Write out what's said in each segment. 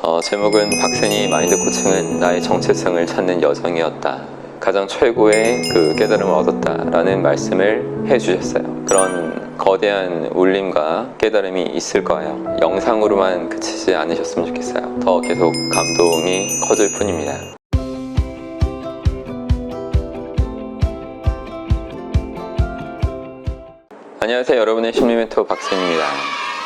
제목은 박세니 마인드 코칭은 나의 정체성을 찾는 여정이었다. 가장 최고의 그 깨달음을 얻었다라는 말씀을 해주셨어요. 그런 거대한 울림과 깨달음이 있을 거예요. 영상으로만 그치지 않으셨으면 좋겠어요. 더 계속 감동이 커질 뿐입니다. 안녕하세요. 여러분의 심리멘토 박세니입니다.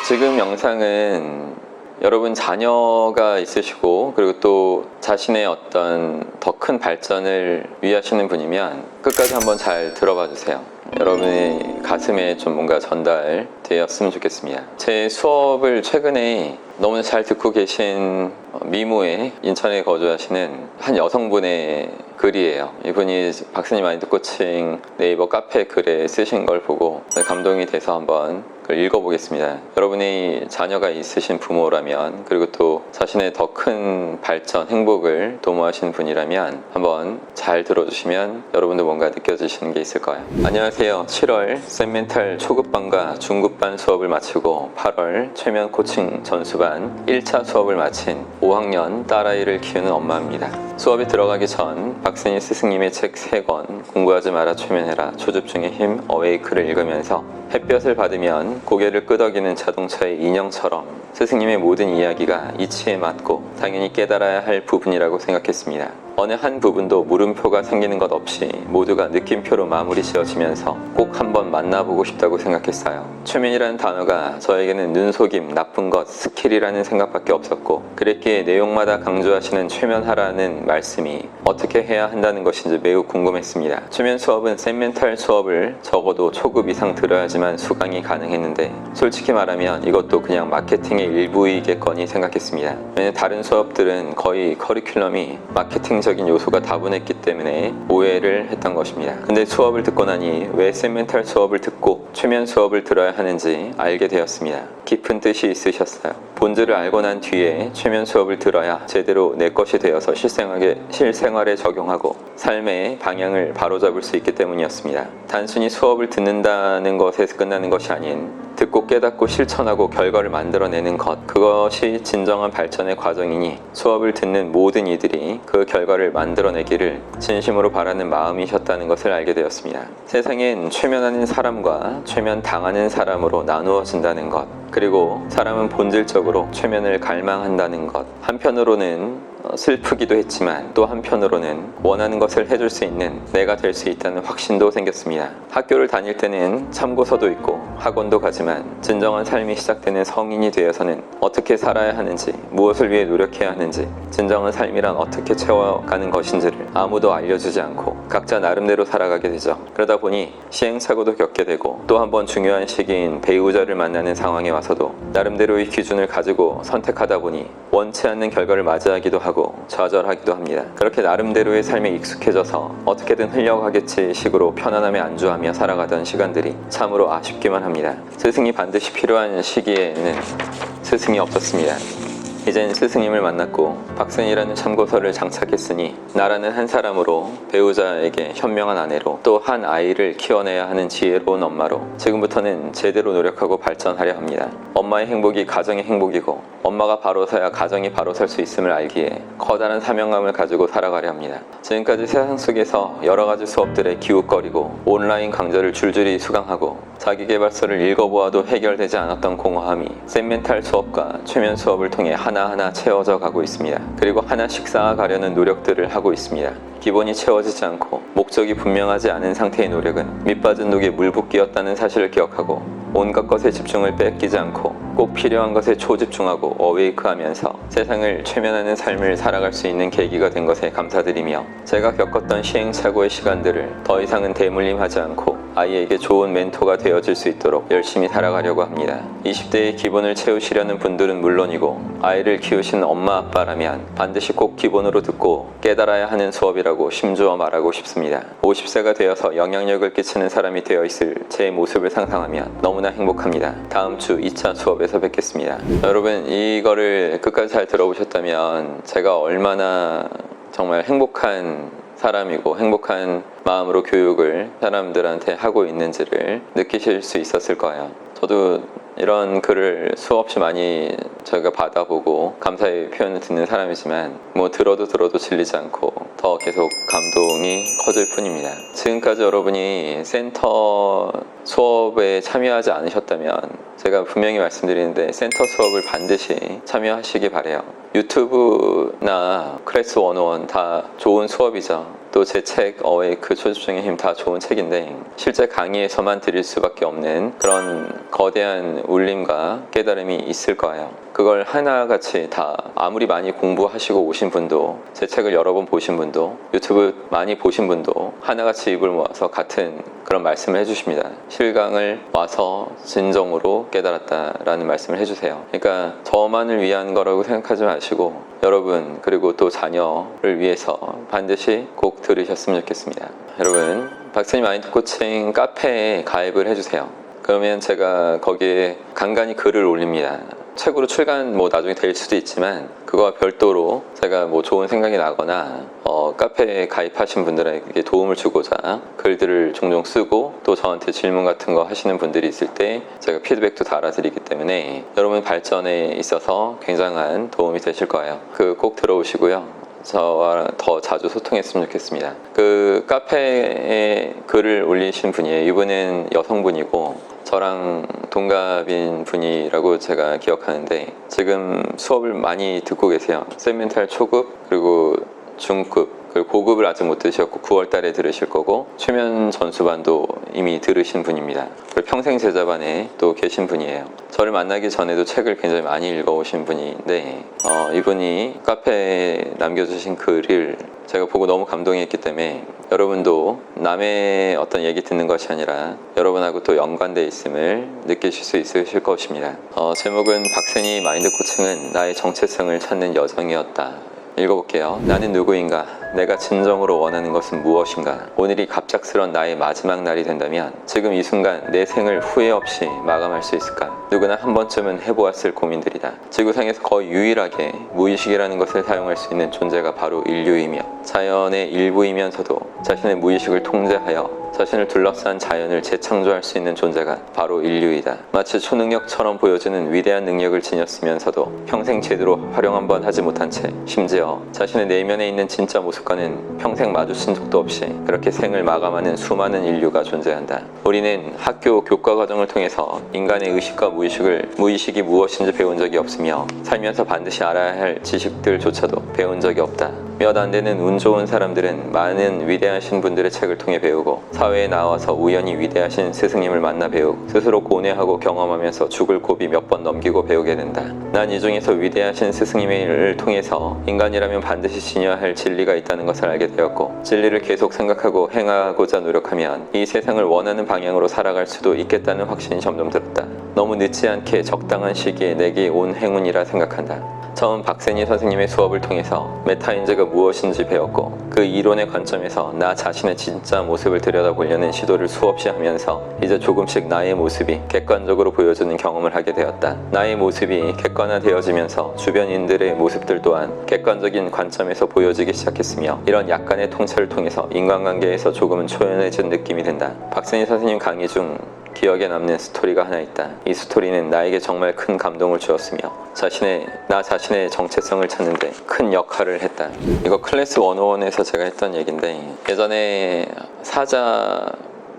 지금 영상은 여러분 자녀가 있으시고 그리고 또 자신의 어떤 더 큰 발전을 위하시는 분이면 끝까지 한번 잘 들어봐 주세요. 여러분의 가슴에 좀 뭔가 전달되었으면 좋겠습니다. 제 수업을 최근에 너무 잘 듣고 계신 미모의 인천에 거주하시는 한 여성분의 글이에요. 이분이 박세니 마인드 코칭 네이버 카페 글에 쓰신 걸 보고 감동이 돼서 한번 읽어보겠습니다. 여러분의 자녀가 있으신 부모라면 그리고 또 자신의 더 큰 발전, 행복을 도모하시는 분이라면 한번 잘 들어주시면 여러분도 뭔가 느껴지시는 게 있을 거예요. 안녕하세요. 7월 쌤멘탈 초급반과 중급반 수업을 마치고 8월 최면 코칭 전수반 1차 수업을 마친 5학년 딸아이를 키우는 엄마입니다. 수업에 들어가기 전 박세니 스승님의 책 3권 공부하지 마라 최면해라 초집중의 힘 어웨이크를 읽으면서 햇볕을 받으면 고개를 끄덕이는 자동차의 인형처럼 스승님의 모든 이야기가 이치에 맞고 당연히 깨달아야 할 부분이라고 생각했습니다. 어느 한 부분도 물음표가 생기는 것 없이 모두가 느낌표로 마무리 지어지면서 꼭 한번 만나보고 싶다고 생각했어요. 최면이라는 단어가 저에게는 눈속임, 나쁜 것, 스킬이라는 생각밖에 없었고 그랬기에 내용마다 강조하시는 최면하라는 말씀이 어떻게 해야 한다는 것인지 매우 궁금했습니다. 최면 수업은 쌤멘탈 수업을 적어도 초급 이상 들어야지만 수강이 가능했는데 솔직히 말하면 이것도 그냥 마케팅의 일부이겠거니 생각했습니다. 왜냐면 다른 수업들은 거의 커리큘럼이 마케팅적인 요소가 다분했기 때문에 오해를 했던 것입니다. 근데 수업을 듣고 나니 왜 쌤멘탈 수업을 듣고 최면 수업을 들어야 하는지 알게 되었습니다. 깊은 뜻이 있으셨어요. 본질을 알고 난 뒤에 최면 수업을 들어야 제대로 내 것이 되어서 실생활에 적용하고 삶의 방향을 바로잡을 수 있기 때문이었습니다. 단순히 수업을 듣는다는 것에서 끝나는 것이 아닌 듣고 깨닫고 실천하고 결과를 만들어내는 것, 그것이 진정한 발전의 과정이니 수업을 듣는 모든 이들이 그 결과를 만들어내기를 진심으로 바라는 마음이셨다는 것을 알게 되었습니다. 세상엔 최면하는 사람과 최면당하는 사람으로 나누어진다는 것, 그리고 사람은 본질적으로 최면을 갈망한다는 것, 한편으로는 슬프기도 했지만 또 한편으로는 원하는 것을 해줄 수 있는 내가 될 수 있다는 확신도 생겼습니다. 학교를 다닐 때는 참고서도 있고 학원도 가지만 진정한 삶이 시작되는 성인이 되어서는 어떻게 살아야 하는지, 무엇을 위해 노력해야 하는지, 진정한 삶이란 어떻게 채워가는 것인지를 아무도 알려주지 않고 각자 나름대로 살아가게 되죠. 그러다 보니 시행착오도 겪게 되고 또 한 번 중요한 시기인 배우자를 만나는 상황에 와서도 나름대로의 기준을 가지고 선택하다 보니 원치 않는 결과를 맞이하기도 하고 좌절하기도 합니다. 그렇게 나름대로의 삶에 익숙해져서 어떻게든 흘려가겠지 식으로 편안함에 안주하며 살아가던 시간들이 참으로 아쉽기만 합니다. 스승이 반드시 필요한 시기에는 스승이 없었습니다. 이젠 스승님을 만났고 박세니라는 참고서를 장착했으니 나라는 한 사람으로 배우자에게 현명한 아내로 또 한 아이를 키워내야 하는 지혜로운 엄마로 지금부터는 제대로 노력하고 발전하려 합니다. 엄마의 행복이 가정의 행복이고 엄마가 바로 서야 가정이 바로 설 수 있음을 알기에 커다란 사명감을 가지고 살아가려 합니다. 지금까지 세상 속에서 여러 가지 수업들에 기웃거리고 온라인 강좌를 줄줄이 수강하고 자기계발서를 읽어보아도 해결되지 않았던 공허함이 쌤멘탈 수업과 최면 수업을 통해 하나하나 채워져 가고 있습니다. 그리고 하나씩 쌓아가려는 노력들을 하고 있습니다. 기본이 채워지지 않고 목적이 분명하지 않은 상태의 노력은 밑빠진 독에 물 붓기였다는 사실을 기억하고 온갖 것에 집중을 뺏기지 않고 꼭 필요한 것에 초집중하고 어웨이크하면서 세상을 최면하는 삶을 살아갈 수 있는 계기가 된 것에 감사드리며 제가 겪었던 시행착오의 시간들을 더 이상은 대물림하지 않고 아이에게 좋은 멘토가 되어줄 수 있도록 열심히 살아가려고 합니다. 20대의 기본을 채우시려는 분들은 물론이고 아이를 키우시는 엄마 아빠라면 반드시 꼭 기본으로 듣고 깨달아야 하는 수업이라고 심주어 말하고 싶습니다. 50세가 되어서 영향력을 끼치는 사람이 되어 있을 제 모습을 상상하면 너무나 행복합니다. 다음 주 2차 수업에서 뵙겠습니다. 여러분 이거를 끝까지 잘 들어보셨다면 제가 얼마나 정말 행복한 사람이고 행복한 마음으로 교육을 사람들한테 하고 있는지를 느끼실 수 있었을 거예요. 저도 이런 글을 수없이 많이 저희가 받아보고 감사의 표현을 듣는 사람이지만 뭐 들어도 질리지 않고 더 계속 감동이 커질 뿐입니다. 지금까지 여러분이 센터 수업에 참여하지 않으셨다면 제가 분명히 말씀드리는데 센터 수업을 반드시 참여하시기 바래요. 유튜브나 클래스 101 다 좋은 수업이죠. 또 제 책 어웨이크 초집중의 힘 다 좋은 책인데 실제 강의에서만 드릴 수밖에 없는 그런 거대한 울림과 깨달음이 있을 거예요. 그걸 하나같이 다 아무리 많이 공부하시고 오신 분도 제 책을 여러 번 보신 분도 유튜브 많이 보신 분도 하나같이 입을 모아서 같은 그런 말씀을 해주십니다. 실강을 와서 진정으로 깨달았다라는 말씀을 해주세요. 그러니까 저만을 위한 거라고 생각하지 마시고 여러분 그리고 또 자녀를 위해서 반드시 꼭 들으셨으면 좋겠습니다. 여러분 박사님 마인드 코칭 카페에 가입을 해주세요. 그러면 제가 거기에 간간히 글을 올립니다. 책으로 출간 뭐 나중에 될 수도 있지만 그거와 별도로 제가 뭐 좋은 생각이 나거나 카페에 가입하신 분들에게 도움을 주고자 글들을 종종 쓰고 또 저한테 질문 같은 거 하시는 분들이 있을 때 제가 피드백도 달아드리기 때문에 여러분 발전에 있어서 굉장한 도움이 되실 거예요. 그 꼭 들어오시고요. 저와 더 자주 소통했으면 좋겠습니다. 그 카페에 글을 올리신 분이에요. 이분은 여성분이고 저랑 동갑인 분이라고 제가 기억하는데 지금 수업을 많이 듣고 계세요. 셀멘탈 초급 그리고 중급 그리고 고급을 아직 못 들으셨고 9월 달에 들으실 거고 최면 전수반도 이미 들으신 분입니다. 그리고 평생 제자반에 또 계신 분이에요. 저를 만나기 전에도 책을 굉장히 많이 읽어오신 분인데 이분이 카페에 남겨주신 글을 제가 보고 너무 감동했기 때문에 여러분도 남의 어떤 얘기 듣는 것이 아니라 여러분하고 또 연관되어 있음을 느끼실 수 있으실 것입니다. 제목은 박세니 마인드 코칭은 나의 정체성을 찾는 여정이었다. 읽어볼게요. 나는 누구인가? 내가 진정으로 원하는 것은 무엇인가? 오늘이 갑작스런 나의 마지막 날이 된다면 지금 이 순간 내 생을 후회 없이 마감할 수 있을까? 누구나 한 번쯤은 해보았을 고민들이다. 지구상에서 거의 유일하게 무의식이라는 것을 사용할 수 있는 존재가 바로 인류이며 자연의 일부이면서도 자신의 무의식을 통제하여 자신을 둘러싼 자연을 재창조할 수 있는 존재가 바로 인류이다. 마치 초능력처럼 보여지는 위대한 능력을 지녔으면서도 평생 제대로 활용 한번 하지 못한 채 심지어 자신의 내면에 있는 진짜 모습과는 평생 마주친 적도 없이 그렇게 생을 마감하는 수많은 인류가 존재한다. 우리는 학교 교과 과정을 통해서 인간의 의식과 무의식이 무엇인지 배운 적이 없으며 살면서 반드시 알아야 할 지식들조차도 배운 적이 없다. 몇 안 되는 운 좋은 사람들은 많은 위대하신 분들의 책을 통해 배우고 사회에 나와서 우연히 위대하신 스승님을 만나 배우고 스스로 고뇌하고 경험하면서 죽을 고비 몇 번 넘기고 배우게 된다. 난 이 중에서 위대하신 스승님을 통해서 인간이라면 반드시 지녀야 할 진리가 있다는 것을 알게 되었고 진리를 계속 생각하고 행하고자 노력하면 이 세상을 원하는 방향으로 살아갈 수도 있겠다는 확신이 점점 들었다. 너무 늦지 않게 적당한 시기에 내게 온 행운이라 생각한다. 처음 박세니 선생님의 수업을 통해서 메타인지가 무엇인지 배웠고 그 이론의 관점에서 나 자신의 진짜 모습을 들여다보려는 시도를 수없이 하면서 이제 조금씩 나의 모습이 객관적으로 보여지는 경험을 하게 되었다. 나의 모습이 객관화되어지면서 주변인들의 모습들 또한 객관적인 관점에서 보여지기 시작했으며 이런 약간의 통찰을 통해서 인간관계에서 조금은 초연해진 느낌이 든다. 박세니 선생님 강의 중 기억에 남는 스토리가 하나 있다. 이 스토리는 나에게 정말 큰 감동을 주었으며 나 자신의 정체성을 찾는데 큰 역할을 했다. 이거 클래스 101에서 제가 했던 얘기인데 예전에 사자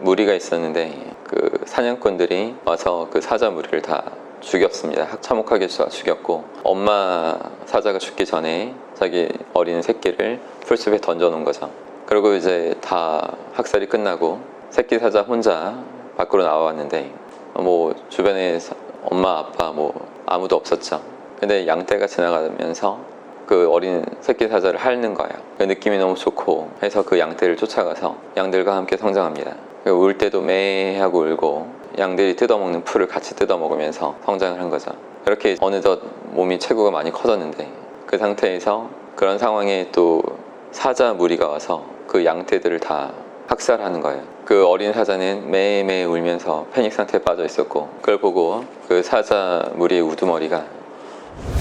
무리가 있었는데 그 사냥꾼들이 와서 그 사자 무리를 다 죽였습니다. 참혹하게 죽였고 엄마 사자가 죽기 전에 자기 어린 새끼를 풀숲에 던져놓은 거죠. 그리고 이제 다 학살이 끝나고 새끼 사자 혼자 밖으로 나왔는데 뭐 주변에 엄마 아빠 뭐 아무도 없었죠. 근데 양떼가 지나가면서 그 어린 새끼 사자를 핥는 거예요. 그 느낌이 너무 좋고 해서 그 양떼를 쫓아가서 양들과 함께 성장합니다. 울 때도 매 하고 울고 양들이 뜯어먹는 풀을 같이 뜯어먹으면서 성장을 한 거죠. 이렇게 어느덧 몸이 체구가 많이 커졌는데 그 상태에서 그런 상황에 또 사자 무리가 와서 그 양떼들을 다 학살하는 거예요. 그 어린 사자는 매일매일 울면서 패닉 상태에 빠져 있었고 그걸 보고 그 사자 무리의 우두머리가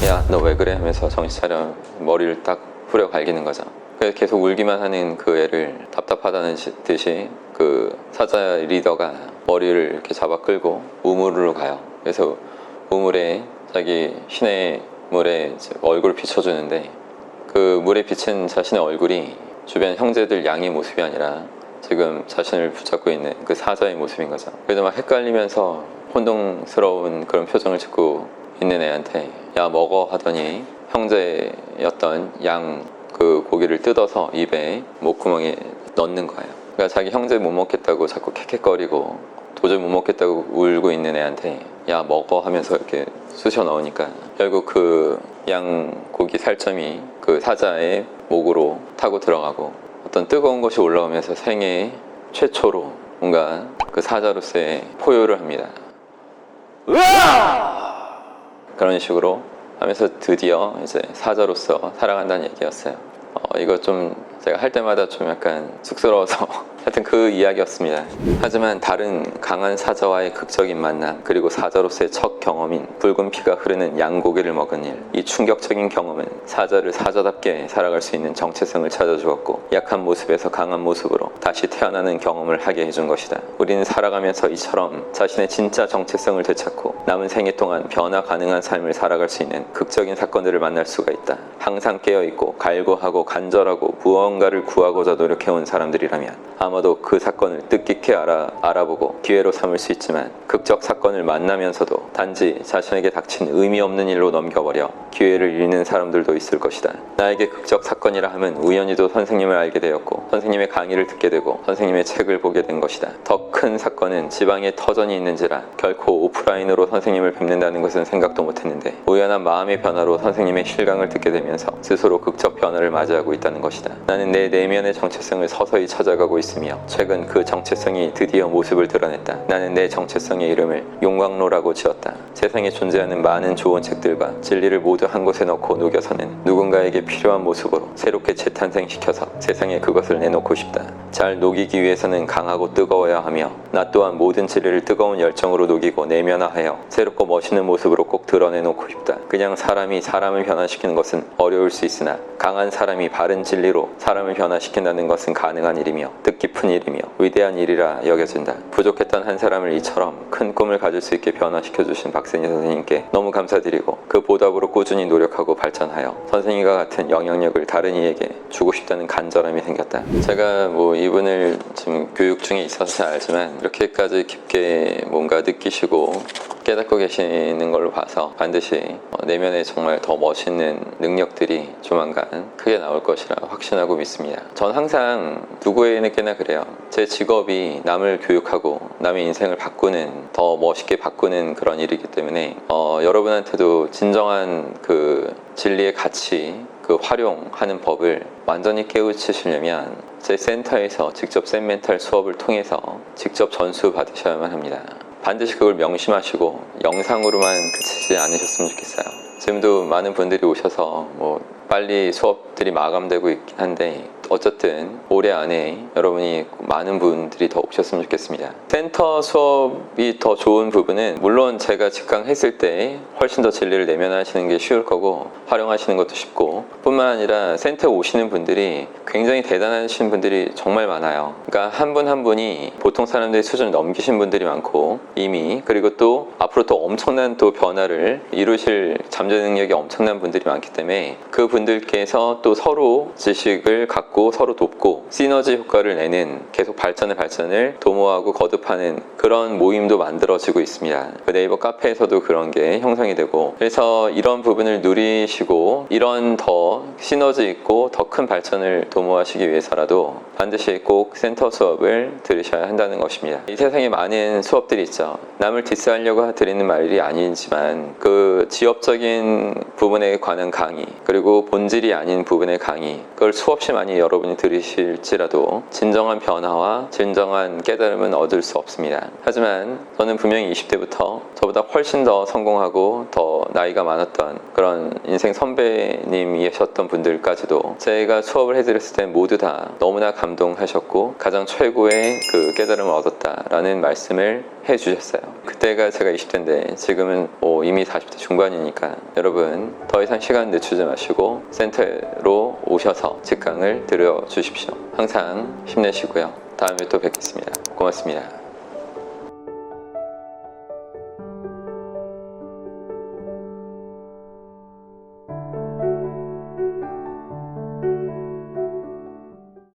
야, 너 왜 그래? 하면서 정신 차려 머리를 딱 후려 갈기는 거죠. 그래서 계속 울기만 하는 그 애를 답답하다는 듯이 그 사자 리더가 머리를 이렇게 잡아 끌고 우물로 가요. 그래서 우물에 자기 시내 물에 얼굴을 비춰주는데 그 물에 비친 자신의 얼굴이 주변 형제들 양의 모습이 아니라 지금 자신을 붙잡고 있는 그 사자의 모습인 거죠. 그래도 막 헷갈리면서 혼동스러운 그런 표정을 짓고 있는 애한테 야 먹어 하더니 형제였던 양 그 고기를 뜯어서 입에 목구멍에 넣는 거예요. 그러니까 자기 형제 못 먹겠다고 자꾸 캑캑거리고 도저히 못 먹겠다고 울고 있는 애한테 야 먹어 하면서 이렇게 쑤셔 넣으니까 결국 그 양 고기 살점이 그 사자의 목으로 타고 들어가고 어떤 뜨거운 것이 올라오면서 생애 최초로 뭔가 그 사자로서의 포효를 합니다. 으아! 그런 식으로 하면서 드디어 이제 사자로서 살아간다는 얘기였어요. 이거 좀 제가 할 때마다 좀 약간 쑥스러워서 하여튼 그 이야기였습니다. 하지만 다른 강한 사자와의 극적인 만남, 그리고 사자로서의 첫 경험인 붉은 피가 흐르는 양고기를 먹은 일, 이 충격적인 경험은 사자를 사자답게 살아갈 수 있는 정체성을 찾아주었고 약한 모습에서 강한 모습으로 다시 태어나는 경험을 하게 해준 것이다. 우리는 살아가면서 이처럼 자신의 진짜 정체성을 되찾고 남은 생애 동안 변화 가능한 삶을 살아갈 수 있는 극적인 사건들을 만날 수가 있다. 항상 깨어있고 갈구하고 간절하고 무언가를 구하고자 노력해온 사람들이라면 아마도 그 사건을 뜻깊게 알아보고 기회로 삼을 수 있지만 극적 사건을 만나면서도 단지 자신에게 닥친 의미 없는 일로 넘겨버려 기회를 잃는 사람들도 있을 것이다. 나에게 극적 사건이라 함은 우연히도 선생님을 알게 되었고 선생님의 강의를 듣게 되고 선생님의 책을 보게 된 것이다. 더 큰 사건은 지방에 터전이 있는지라 결코 오프라인으로 선생님을 뵙는다는 것은 생각도 못했는데 우연한 마음의 변화로 선생님의 실강을 듣게 되면서 스스로 극적 변화를 맞이하고 있다는 것이다. 나는 내 내면의 정체성을 서서히 찾아가고 있으며 최근 그 정체성이 드디어 모습을 드러냈다. 나는 내 정체성의 이름을 용광로라고 지었다. 세상에 존재하는 많은 좋은 책들과 진리를 모두 한 곳에 넣고 녹여서는 누군가에게 필요한 모습으로 새롭게 재탄생시켜서 세상에 그것을 내놓고 싶다. 잘 녹이기 위해서는 강하고 뜨거워야 하며 나 또한 모든 진리를 뜨거운 열정으로 녹이고 내면화하여 새롭고 멋있는 모습으로 꼭 드러내놓고 싶다. 그냥 사람이 사람을 변화시키는 것은 어려울 수 있으나 강한 사람이 바른 진리로 사람을 변화시킨다는 것은 가능한 일이며 뜻깊은 일이며 위대한 일이라 여겨진다. 부족했던 한 사람을 이처럼 큰 꿈을 가질 수 있게 변화시켜주신 박세니 선생님께 너무 감사드리고 그 보답으로 꾸준히 노력하고 발전하여 선생님과 같은 영향력을 다른 이에게 주고 싶다는 간절함이 생겼다. 제가 뭐 이분을 지금 교육 중에 있어서 잘 알지만 이렇게까지 깊게 뭔가 느끼시고 깨닫고 계시는 걸로 봐서 반드시 내면에 정말 더 멋있는 능력들이 조만간 크게 나올 것이라 확신하고 믿습니다. 전 항상 누구에게나 그래요. 제 직업이 남을 교육하고 남의 인생을 바꾸는, 더 멋있게 바꾸는 그런 일이기 때문에 여러분한테도 진정한 그 진리의 가치, 그 활용하는 법을 완전히 깨우치시려면 제 센터에서 직접 zen 멘탈 수업을 통해서 직접 전수 받으셔야만 합니다. 반드시 그걸 명심하시고 영상으로만 그치지 않으셨으면 좋겠어요. 지금도 많은 분들이 오셔서 뭐 빨리 수업들이 마감되고 있긴 한데 어쨌든 올해 안에 여러분이 많은 분들이 더 오셨으면 좋겠습니다. 센터 수업이 더 좋은 부분은 물론 제가 직강했을 때 훨씬 더 진리를 내면하시는 게 쉬울 거고 활용하시는 것도 쉽고 뿐만 아니라 센터에 오시는 분들이 굉장히 대단하신 분들이 정말 많아요. 그러니까 한 분 한 분이 보통 사람들의 수준을 넘기신 분들이 많고 이미, 그리고 또 앞으로 또 엄청난 또 변화를 이루실 잠재 능력이 엄청난 분들이 많기 때문에 그 분들께서 또 서로 지식을 갖고 서로 돕고 시너지 효과를 내는, 계속 발전을 도모하고 거듭하는 그런 모임도 만들어지고 있습니다. 그 네이버 카페에서도 그런 게 형성이 되고, 그래서 이런 부분을 누리시고 이런 더 시너지 있고 더 큰 발전을 도모하시기 위해서라도 반드시 꼭 센터 수업을 들으셔야 한다는 것입니다. 이 세상에 많은 수업들이 있죠. 남을 디스하려고 드리는 말이 아니지만 그 지엽적인 부분에 관한 강의, 그리고 본질이 아닌 부분의 강의, 그걸 수없이 많이 여러분이 들으실지라도 진정한 변화와 진정한 깨달음은 얻을 수 없습니다. 하지만 저는 분명히 20대부터 저보다 훨씬 더 성공하고 더 나이가 많았던 그런 인생 선배님이셨던 분들까지도 제가 수업을 해드렸을 때 모두 다 너무나 감동하셨고 가장 최고의 그 깨달음을 얻었다라는 말씀을 해주셨어요. 그때가 제가 20대인데 지금은 이미 40대 중반이니까 여러분 더 이상 시간 늦추지 마시고 센터로 오셔서 직강을 들여주십시오. 항상 힘내시고요. 다음에 또 뵙겠습니다. 고맙습니다.